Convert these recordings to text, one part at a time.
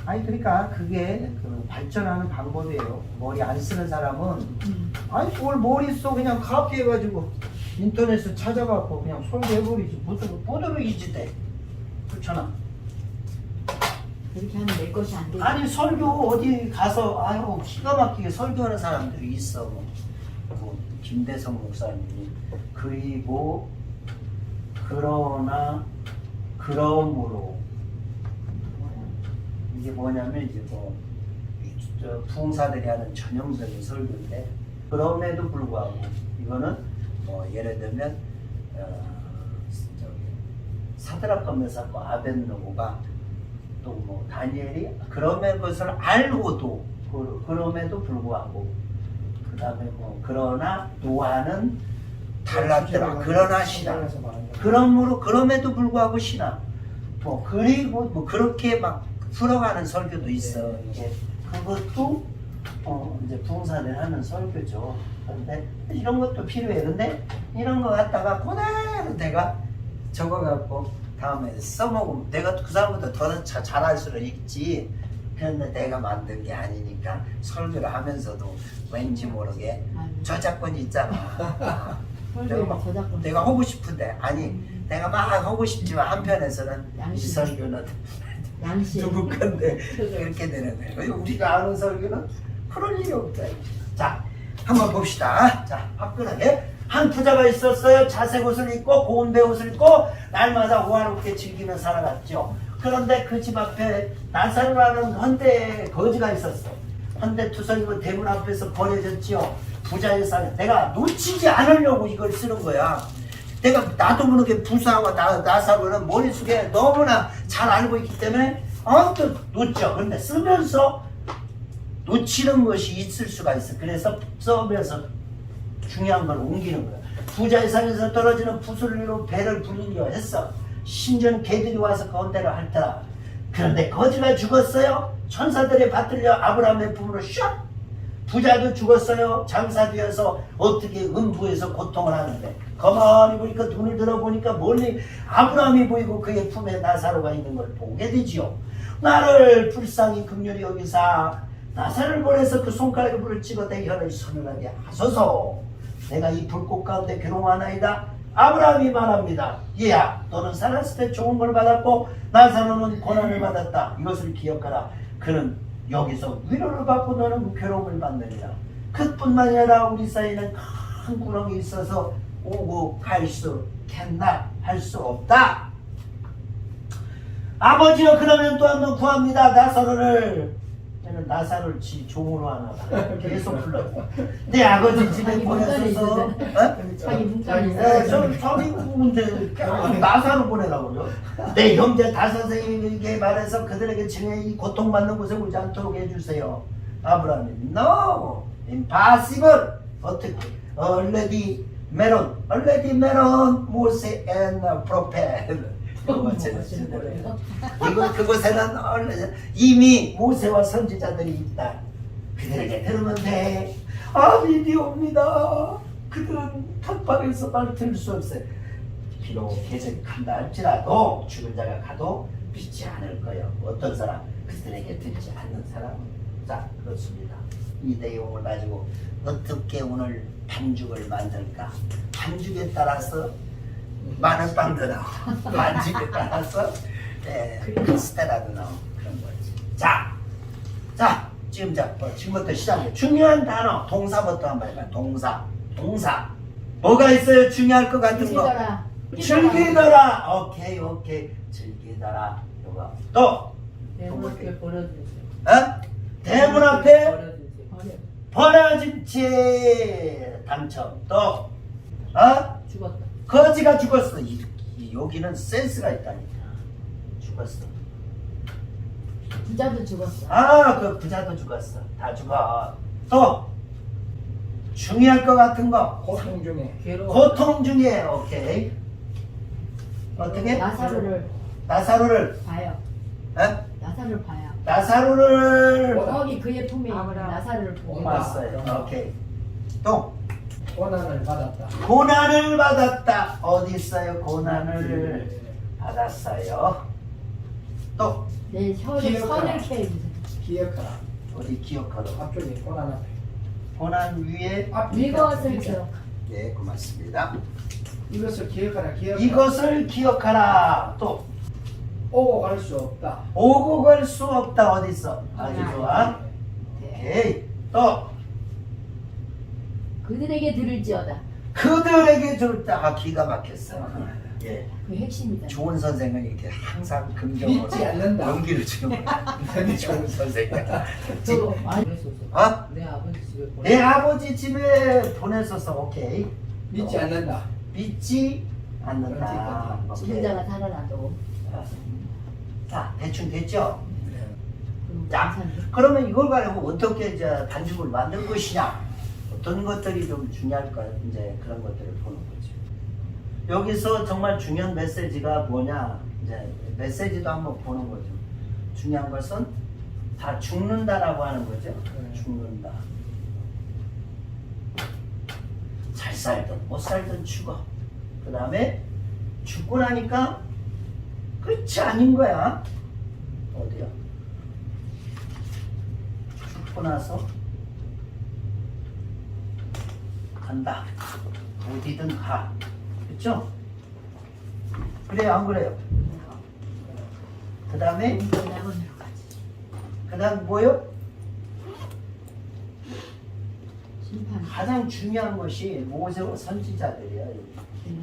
아니 그러니까 그게 그 발전하는 방법이에요. 머리 안 쓰는 사람은 아니 뭘 머리 써 그냥 카피해가지고 인터넷에 찾아갖고 그냥 설계해버리지 무슨 부드러이지 돼. 그렇잖아. 그렇게 하면 내 것이 안 되지. 아니 설교 어디 가서 아유 기가 막히게 설교하는 사람들이 있어. 뭐 김대성 목사님이 그리고 그러나 그러므로 이게 뭐냐면 이제 뭐 부흥사들이 하는 전형적인 설교인데 그럼에도 불구하고 이거는 뭐 예를 들면 사드락과 메삭과 아벳느고가 또 뭐 다니엘이 그럼의 것을 알고도 그럼에도 불구하고 그 다음에 뭐 그러나 노아는 달랐더라 그러나 신앙 그러므로 그럼에도 불구하고 신앙 뭐 그리고 뭐 그렇게 막 풀어가는 설교도 있어. 이게 그것도 이제 부흥사들 하는 설교죠. 그런데 이런 것도 필요해. 근데 이런 거 갖다가 그대로 내가 적어갖고 다음에 써먹으면 내가 그 사람보다 더 잘할 수는 있지. 그런데 내가 만든 게 아니니까 설교를 하면서도 왠지 모르게 저작권이 있잖아. 내가 하고 싶은데 아니 내가 막 하고 싶지만 한편에서는 이 설교는 누구 건데 그렇게 되는 거예요. 우리가 아는 설교는 그런 일이 없다. 자, 한번 봅시다. 자, 화끈하게 한 부자가 있었어요. 자색 옷을 입고 고운 배옷을 입고 날마다 호화롭게 즐기며 살아갔죠. 그런데 그 집 앞에 나사로라는 헌데 거지가 있었어. 헌데 투성이고 대문 앞에서 버려졌지요. 부자의 쌀 내가 놓치지 않으려고 이걸 쓰는 거야. 내가 나도 모르게 부사와 나사로는 머릿속에 너무나 잘 알고 있기 때문에 또 놓죠. 그런데 쓰면서 놓치는 것이 있을 수가 있어. 그래서 써면서 중요한 걸 옮기는 거야. 부자의 산에서 떨어지는 부슬리로 배를 불리려 했어. 심지어는 개들이 와서 건대를 핥더라. 그런데 거지가 죽었어요. 천사들이 받들려 아브라함의 품으로 샥. 부자도 죽었어요. 장사되어서 어떻게 음부에서 고통을 하는데 가만히 보니까 눈을 들어보니까 멀리 아브라함이 보이고 그의 품에 나사로가 있는 걸 보게 되지요. 나를 불쌍히 긍휼히 여기사 나사를 보내서 그 손가락에 불을 찍어 내 혀를 서늘하게 하소서. 내가 이 불꽃 가운데 괴로워하나이다. 아브라함이 말합니다. 얘야 너는 살았을 때 좋은 걸 받았고 나사로는 고난을 받았다. 이것을 기억하라. 그는 여기서 위로를 받고 너는 괴로움을 받느니라. 그뿐만이 아니라 우리 사이에는 큰 구렁이 있어서 오고 갈 수 겠나 할 수 없다. 아버지여 그러면 또 한 번 구합니다. 나사로를 얘는 나사로를 지 종으로 하나 봐. 계속 불러. 내 아버지 집에 보내줘서 자기 문자리 저기 문제 나사로 보내라고요. 내 형제 다섯에게 말해서 그들에게 증에 이 고통받는 곳에 오지 않도록 해주세요. 아브라함이 No, impossible. 어떻게? already meron 모세 and prophet. 이거 그곳에는 이미 모세와 선지자들이 있다. 그들에게 들으면 돼. 아니디옵니다. 그들은 탑방에서 말을 들을 수 없어요. 비록 계절이 간다 할지라도 죽은 자가 가도 믿지 않을 거예요. 어떤 사람? 그들에게 듣지 않는 사람. 자, 그렇습니다. 이 내용을 가지고 어떻게 오늘 반죽을 만들까? 반죽에 따라서 많은 빵도 나오고 반죽에 따라서 카스테라도 나오고 그런 거지. 자 지금부터 시작해. 중요한 단어 동사부터 한번 해봐. 동사 뭐가 있어요? 중요할 것 같은 거. 즐기더라. 오케이 즐기더라. 요거 또 대문 앞에 버려주세요. 대문 앞에 버려진 채 당첨. 또 죽었다. 거지가 죽었어. 여기는 센스가 있다니까. 죽었어. 부자도 죽었어. 그 부자도 죽었어. 다 죽어. 또 중요할 것 같은 거. 고통 중에 고통 중에. 오케이. 어떻게? 나사로를 봐요. 나사로를 봐요. 나사로를 거기 그의 품에 있는 나사로를 보고 봤어요. 오케이. 또 고난을 받았다. 고난을 받았다. 어디 있어요? 고난을 받았어요. 또 내 혀를 기억하라. 선을 캐주세요. 기억하라. 어디 기억하러? 앞쪽에 고난 앞에. 고난 위에 이것을 기억. 네 고맙습니다. 이것을 기억하라. 기억하라. 이것을 기억하라. 또 오고 갈 수 없다. 오고 갈 수 없다. 어디 있어? 아주 좋아. 오케이. 또 그들에게 들을지어다. 그들에게 줄다. 기가 막혔어. 예. 그 핵심이다. 좋은 선생은 이렇게 항상 긍정으로 믿지 않는다. 연기를 지금 좋은 선생. 저거 많이 보냈었어. 어? 내 아버지 집에 보내. 내 아버지 집에 보냈었어. 오케이. 믿지 않는다. 믿지 않는다. 오케이. 죽은 자가 살아나도. 자, 대충 됐죠? 그리고 자, 감사합니다. 그러면 이걸 가지고 어떻게 이제 반죽을 만들 것이냐? 어떤 것들이 좀 중요할까? 이제 그런 것들을 보는 거죠. 여기서 정말 중요한 메시지가 뭐냐? 이제 메시지도 한번 보는 거죠. 중요한 것은 다 죽는다라고 하는 거죠. 죽는다. 잘 살든 못 살든 죽어. 그 다음에 죽고 나니까 끝이 아닌 거야. 어디야? 죽고 나서 간다. 어디든 가. 그렇죠? 그래요, 안 그래요? 그 다음에 낙원으로 가지. 그 다음 뭐요? 심판. 가장 중요한 것이 모세와 선지자들이야. 네.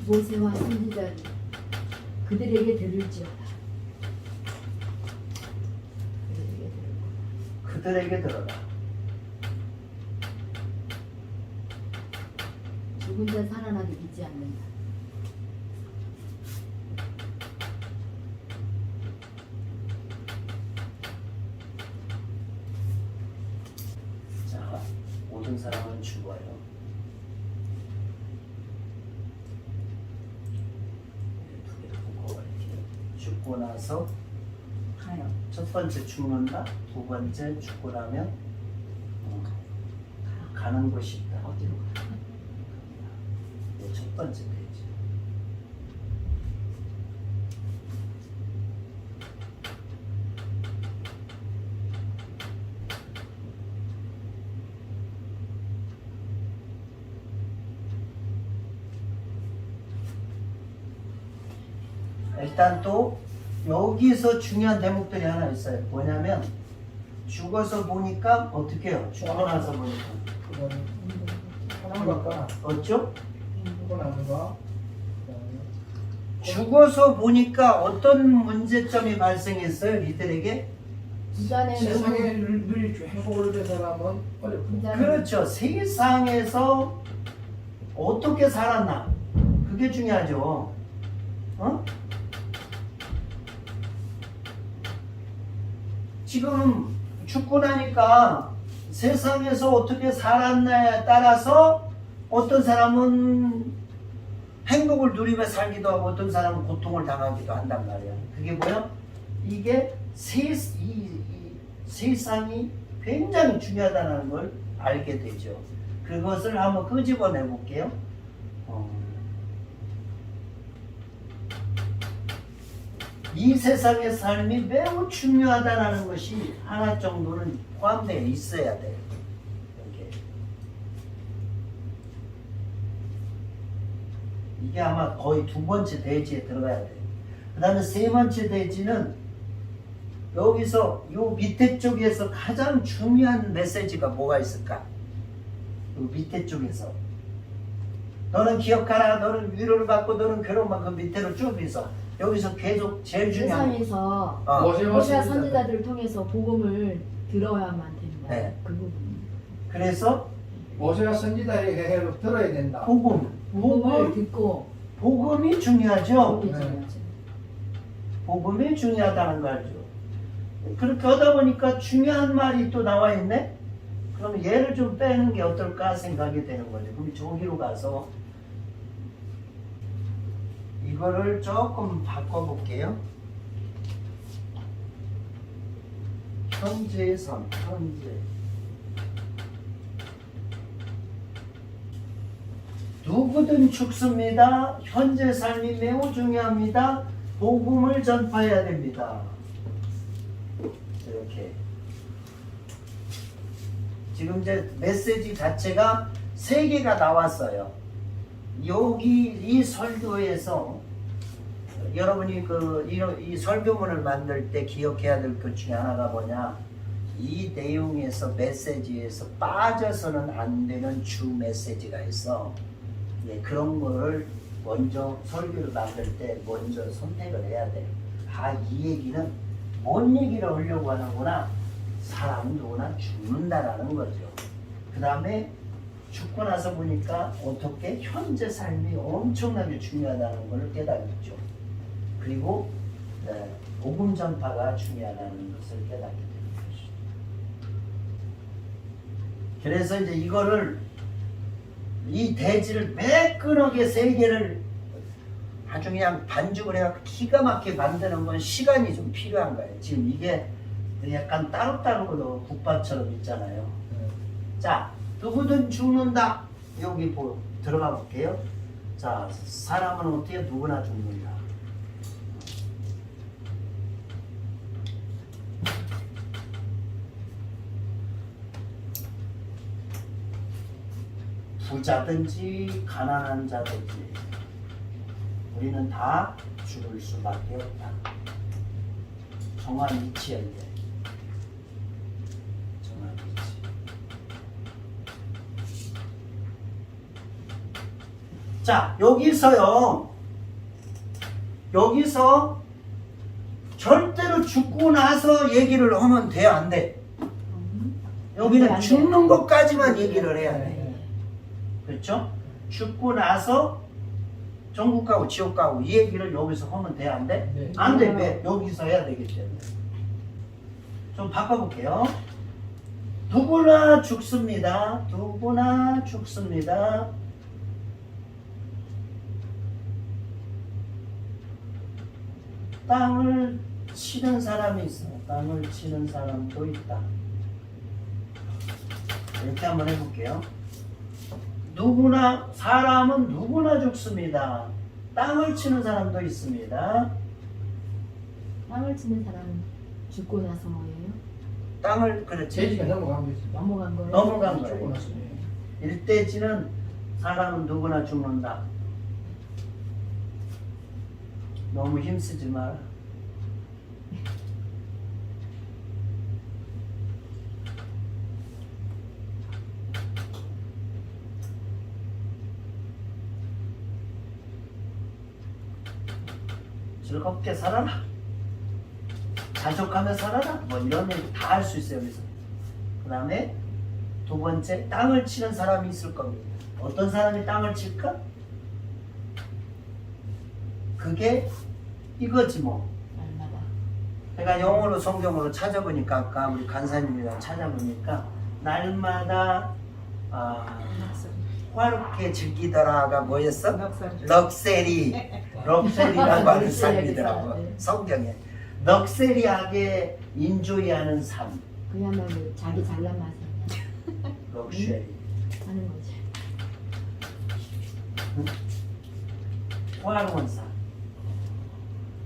모세와 선지자들 그들에게 들을지어다. 그들에게 들어라. 죽은 자 살아나도 믿지 않는다. 자, 모든 사람은 죽어요. 두 개를 묶어버릴게요. 죽고 나서 가요. 첫 번째 죽는다. 두 번째 죽고 나면 가는 곳이 있다. 어디로 가? 네, 첫 번째 페이지. 일단 또 여기서 중요한 대목들이 하나 있어요. 뭐냐면 죽어서 보니까 어떻게 해요? 죽고 나서 보니까 그건 하는 것과 어쩌? 죽고 나는 거. 죽어서 보니까 어떤 문제점이 발생했어요? 이들에게? 이전에는 세상에 늘 행복을 된 사람은 어렵다. 그렇죠. 세상에서 어떻게 살았나? 그게 중요하죠. 어? 지금 죽고 나니까 세상에서 어떻게 살았나에 따라서 어떤 사람은 행복을 누리며 살기도 하고 어떤 사람은 고통을 당하기도 한단 말이야. 그게 뭐야? 이게 세상이 굉장히 중요하다는 걸 알게 되죠. 그것을 한번 끄집어내 볼게요. 이 세상의 삶이 매우 중요하다는 것이 하나 정도는 포함되어 있어야 돼요. 이게 아마 거의 두 번째 대지에 들어가야 돼요. 그 다음에 세 번째 대지는 여기서 요 밑에 쪽에서 가장 중요한 메시지가 뭐가 있을까? 요 밑에 쪽에서 너는 기억하라. 너는 위로를 받고 너는 괴로움만 그 밑으로 쭉 있어. 여기서 계속 제일 중요한 거. 세상에서 모세와 모세와 선지자들. 선지자들을 통해서 복음을 들어야만 된다. 네. 그 부분. 그래서 모세와 선지자의 해를 들어야 된다. 복음을 듣고 복음이 중요하죠. 복음이 네. 중요하죠. 복음이 중요하다는 거 알죠. 그렇게 하다 보니까 중요한 말이 또 나와 있네. 그럼 얘를 좀 빼는 게 어떨까 생각이 되는 거죠. 그럼 저기로 가서 이거를 조금 바꿔볼게요. 현재의 삶, 현재. 누구든 죽습니다. 현재 삶이 매우 중요합니다. 복음을 전파해야 됩니다. 이렇게 지금 이제 메시지 자체가 3개가 나왔어요. 여기 이 설교에서 여러분이 이 설교문을 만들 때 기억해야 될 것 중에 하나가 뭐냐, 이 내용에서 메시지에서 빠져서는 안 되는 주 메시지가 있어. 예, 그런 거를 먼저 설교를 만들 때 먼저 선택을 해야 돼. 아, 이 얘기는 뭔 얘기를 하려고 하는구나. 사람은 누구나 죽는다라는 거죠. 그 다음에 죽고 나서 보니까 어떻게 현재 삶이 엄청나게 중요하다는 걸 깨달았죠. 그리고 복음 전파가 중요하다는 것을 깨닫게 되는 것이죠. 그래서 이제 이거를 이 대지를 매끈하게 3개를 아주 그냥 반죽을 해서 기가 막히게 만드는 건 시간이 좀 필요한 거예요. 지금 이게 약간 따로따로 국밥처럼 있잖아요. 자, 누구든 죽는다. 여기 들어가 볼게요. 자, 사람은 어떻게 누구나 죽는다. 부자든지 가난한 자든지 우리는 다 죽을 수밖에 없다. 정한 이치에 대해 정한 이치. 자, 여기서 절대로 죽고 나서 얘기를 하면 돼, 안 돼? 여기는 안 돼. 죽는 것까지만 얘기를 해야 돼. 그렇죠? 죽고 나서 천국 가고 지옥 가고 이 얘기를 여기서 하면 돼, 안 돼? 네. 안 돼. 왜? 여기서 해야 되기 때문에. 좀 바꿔볼게요. 누구나 죽습니다. 누구나 죽습니다. 땅을 치는 사람이 있어요. 땅을 치는 사람도 있다. 이렇게 한번 해볼게요. 누구나, 사람은 누구나 죽습니다. 땅을 치는 사람도 있습니다. 땅을 치는 사람은 죽고 나서 뭐예요? 땅을, 그렇지. 대지가 넘어간 거지. 넘어간 거예요? 넘어간 죽고 거예요. 나서. 일대지는 사람은 누구나 죽는다. 너무 힘쓰지 마라. 즐겁게 살아라. 자족하며 살아라. 뭐 이런 얘기 다 할 수 있어요, 여기서. 그 다음에 2번째, 땅을 치는 사람이 있을 겁니다. 어떤 사람이 땅을 칠까? 그게 이거지 뭐. 날마다. 내가 영어로 성경으로 찾아보니까 아까 우리 간사님이랑 찾아보니까 날마다 화롭게 즐기더라가 뭐였어? 럭세리라고 하는 삶이더라고. 네. 성경에 럭세리하게 인조이하는 삶, 그야말로 자기 잘난 맛에 럭셔리. 하는 거지. 화로운 삶,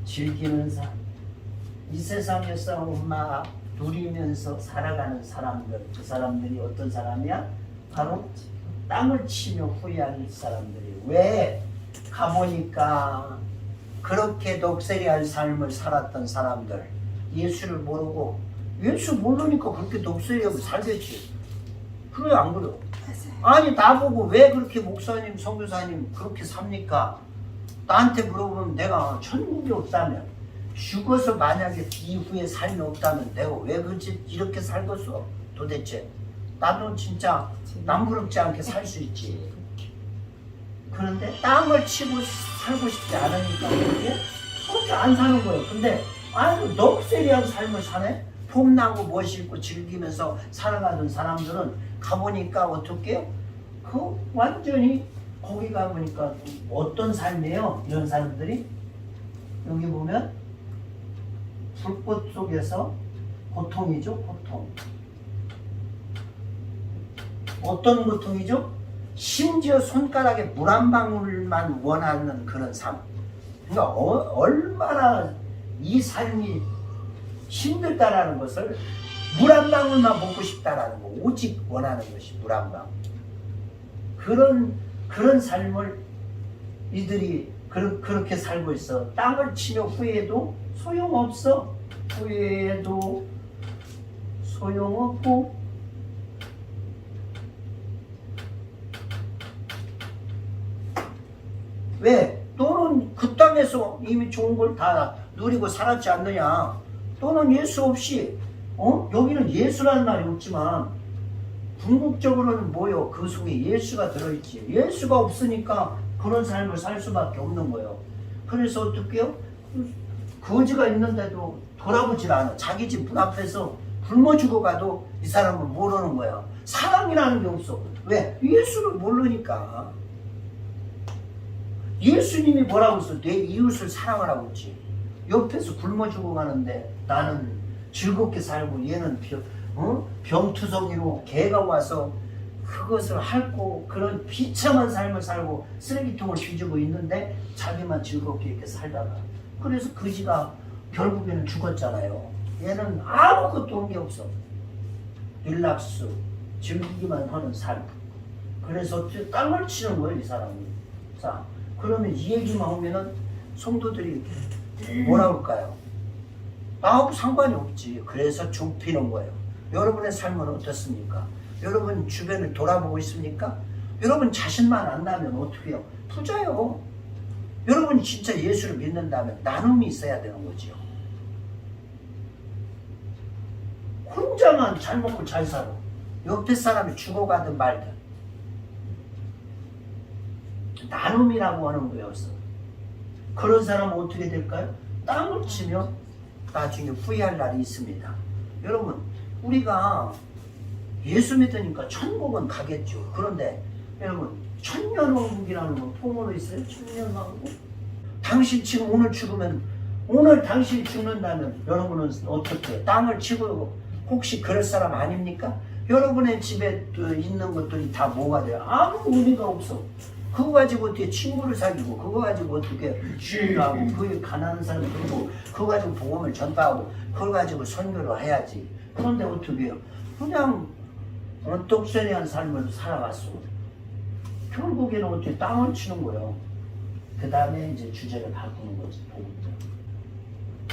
즐기는 삶, 이 세상에서 막 누리면서 살아가는 사람들, 그 사람들이 어떤 사람이야? 바로 땅을 치며 후회하는 사람들이. 왜? 가보니까 그렇게 넋세리할 삶을 살았던 사람들, 예수를 모르고, 예수 모르니까 그렇게 넋세리하고 살겠지. 그래, 안 그래요? 아니, 나보고 왜 그렇게 목사님, 선교사님 그렇게 삽니까? 나한테 물어보면 내가 천국이 없다면, 죽어서 만약에 이후에 삶이 없다면 내가 왜 그렇지 이렇게 살겠어? 도대체 나도 진짜 남부럽지 않게 살 수 있지. 그런데 땅을 치고 살고 싶지 않으니까 그렇게 안 사는 거예요. 근데 아유, 넋세리한 삶을 사네? 폼나고 멋있고 즐기면서 살아가던 사람들은 가보니까 어떻게 그 완전히 거기 가보니까 어떤 삶이에요? 이런 사람들이 여기 보면 불꽃 속에서 고통이죠. 고통. 어떤 고통이죠? 심지어 손가락에 물 한 방울만 원하는 그런 삶. 그러니까 얼마나 이 삶이 힘들다라는 것을 물 한 방울만 먹고 싶다라는 거, 오직 원하는 것이 물 한 방울. 그런 삶을 이들이 그렇게 살고 있어. 땅을 치며 후회해도 소용없어. 후회해도 소용없고, 왜? 너는 그 땅에서 이미 좋은 걸 다 누리고 살았지 않느냐? 또는 예수 없이, 여기는 예수라는 말이 없지만 궁극적으로는 뭐요? 그 속에 예수가 들어있지. 예수가 없으니까 그런 삶을 살 수밖에 없는 거예요. 그래서 어떻게 해요? 거지가 있는데도 돌아보질 않아. 자기 집 문 앞에서 굶어 죽어가도 이 사람은 모르는 거야. 사랑이라는 게 없어. 왜? 예수를 모르니까. 예수님이 뭐라고 했어? 내 이웃을 사랑하라고 했지. 옆에서 굶어 죽어가는데 나는 즐겁게 살고 얘는 병투성이로 개가 와서 그것을 핥고 그런 비참한 삶을 살고 쓰레기통을 뒤지고 있는데 자기만 즐겁게 이렇게 살다가, 그래서 그지가 결국에는 죽었잖아요. 얘는 아무것도 온 게 없어. 릴락스, 즐기기만 하는 삶. 그래서 땅을 치는 거예요, 이 사람이. 자, 그러면 이 얘기만 하면은 성도들이 뭐라 할까요? 나하고 상관이 없지. 그래서 좁히는 거예요. 여러분의 삶은 어떻습니까? 여러분 주변을 돌아보고 있습니까? 여러분 자신만 안 나면 어떻게 해요? 부자요. 여러분이 진짜 예수를 믿는다면 나눔이 있어야 되는 거지요. 혼자만 잘 먹고 잘 살아. 옆에 사람이 죽어가든 말든. 나눔이라고 하는 거였어. 그런 사람은 어떻게 될까요? 땅을 치며 나중에 후회할 날이 있습니다. 여러분, 우리가 예수 믿으니까 천국은 가겠죠. 그런데 여러분, 천년왕국이라는 건 통으로 있어요? 천년왕국? 당신 지금 오늘 죽으면, 오늘 당신이 죽는다면 여러분은 어떻게 땅을 치고, 혹시 그럴 사람 아닙니까? 여러분의 집에 있는 것들이 다 뭐가 돼요? 아무 의미가 없어. 그거 가지고 어떻게 친구를 사귀고, 그거 가지고 어떻게 주인하고, 그 가난한 사람 그리고 그거 가지고 복음을 전파하고, 그거 가지고 선교를 해야지. 그런데 어떻게 해요? 그냥 똑소리한 삶을 살아갔어. 결국에는 어떻게 땅을 치는 거예요. 그 다음에 이제 주제를 바꾸는 거지, 복음을.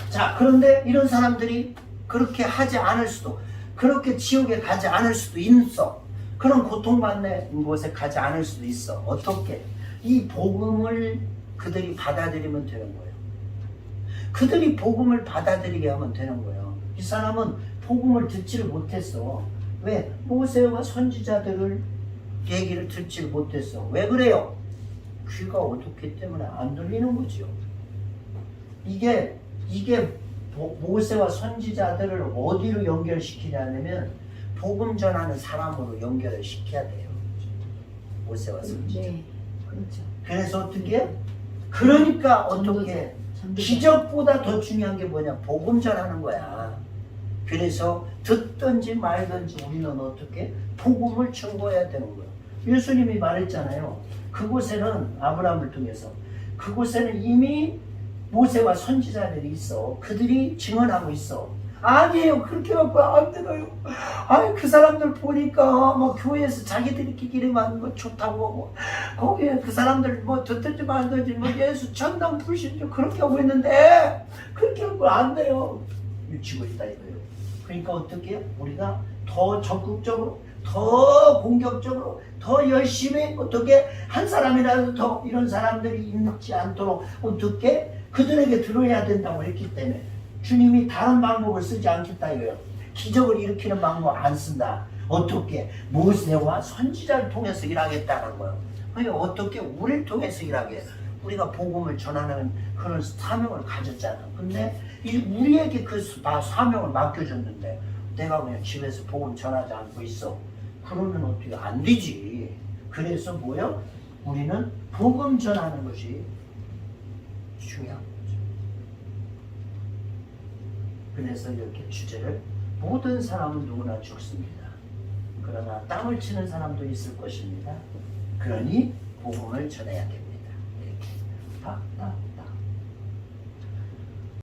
자, 그런데 이런 사람들이 그렇게 하지 않을 수도, 그렇게 지옥에 가지 않을 수도 있어. 그런 고통받는 곳에 가지 않을 수도 있어. 어떻게? 이 복음을 그들이 받아들이면 되는 거예요. 그들이 복음을 받아들이게 하면 되는 거예요. 이 사람은 복음을 듣지를 못했어. 왜? 모세와 선지자들을 얘기를 듣지를 못했어. 왜 그래요? 귀가 어둡기 때문에 안 들리는 거지요. 이게 모세와 선지자들을 어디로 연결시키냐면 복음 전하는 사람으로 연결을 시켜야 돼요. 모세와 선지자. 네, 그렇죠. 그래서 어떻게 해요? 그러니까 어떻게 기적보다 더 중요한 게 뭐냐? 복음 전하는 거야. 그래서 듣든지 말든지 우리는 어떻게 복음을 증거해야 되는 거예요. 예수님이 말했잖아요. 그곳에는 아브라함을 통해서 그곳에는 이미 모세와 선지자들이 있어. 그들이 증언하고 있어. 아니에요. 그렇게 갖고 안 되나요? 아니, 그 사람들 보니까 뭐 교회에서 자기들끼리만 뭐 좋다고 하고, 거기에 그 사람들 뭐 듣든지 말든지 뭐 예수 천당 불신주 그렇게 하고 있는데, 그렇게 하고 안 돼요. 미치고 있다 이거예요. 그러니까 어떻게 해요? 우리가 더 적극적으로, 더 공격적으로, 더 열심히 어떻게 한 사람이라도 더 이런 사람들이 있지 않도록 어떻게 그들에게 들어야 된다고 했기 때문에 주님이 다른 방법을 쓰지 않겠다 이거예요. 기적을 일으키는 방법 안 쓴다. 어떻게? 모세와 선지자를 통해서 일하겠다는 거예요. 그러니까 어떻게? 우리를 통해서 일하게. 우리가 복음을 전하는 그런 사명을 가졌잖아. 근데 우리에게 그 사명을 맡겨줬는데 내가 그냥 집에서 복음 전하지 않고 있어. 그러면 어떻게 안 되지. 그래서 뭐요? 우리는 복음 전하는 것이 중요한 거죠. 그래서 이렇게 주제를 모든 사람은 누구나 죽습니다. 그러나 땅을 치는 사람도 있을 것입니다. 그러니 복음을 전해야 됩니다. 이렇게.